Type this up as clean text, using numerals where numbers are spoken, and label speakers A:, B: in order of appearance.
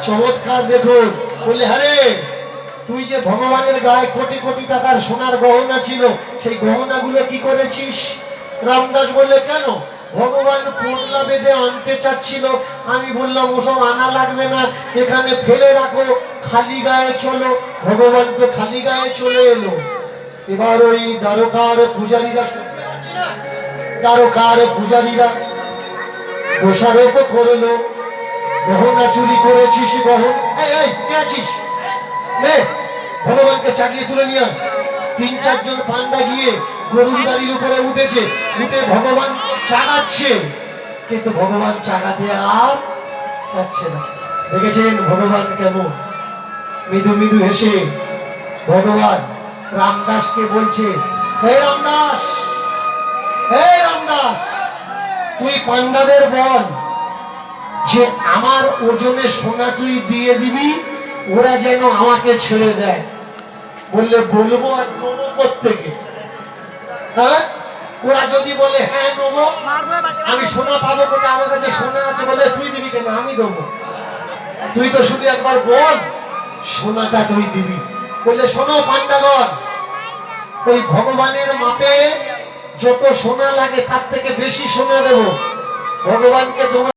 A: চমৎকার দেখুন। বললে আরে তুই যে ভগবানের গায়ে কোটি কোটি টাকার সোনার গহনা ছিল, সেই গহনাগুলো কি করেছিস? রামদাস বললে কেন? ভগবান পূর্ণা বেঁধে আনতে চাচ্ছিল, আমি বললাম ওসব আনা লাগবে না, এখানে ফেলে রাখো, খালি গায়ে চলো। ভগবান তো খালি গায়ে চলে এলো। এবার ওই দ্বারকার পূজারীরা দোষারোপ করলো, গহনা চুরি করেছিস, ভগবানকে চাকিয়ে তুলে নিয়ে তিন চারজন পান্ডা গিয়ে গরুর গাড়ির উপরে উঠেছে, উঠে ভগবান চাগাচ্ছে, কিন্তু ভগবান চাগাতে আর পাচ্ছে না। দেখেছেন ভগবান কেমন মৃদু মৃদু হেসে ভগবান রামদাসকে বলছে, হে রামদাস, হে রামদাস, তুই পান্ডাদের বল যে আমার ওজনে সোনা তুই দিয়ে দিবি, ওরা যেন আমাকে ছেড়ে দেয়। বললে বলবো আর নেবো কোত্থেকে? হ্যাঁ, ওরা যদি বলে হ্যাঁ নেবো, আমি সোনা পাবো কোথায়? আমার কাছে সোনা আছে। বলে তুই দিবি কেন? আমি দেবো। তুই তো শুধু একবার বল সোনাটা তুই দিবি। বললে শোনো পান্ডাগণ, ওই ভগবানের মাপে যত সোনা লাগে তার থেকে বেশি সোনা দেবো। ভগবানকে তোমরা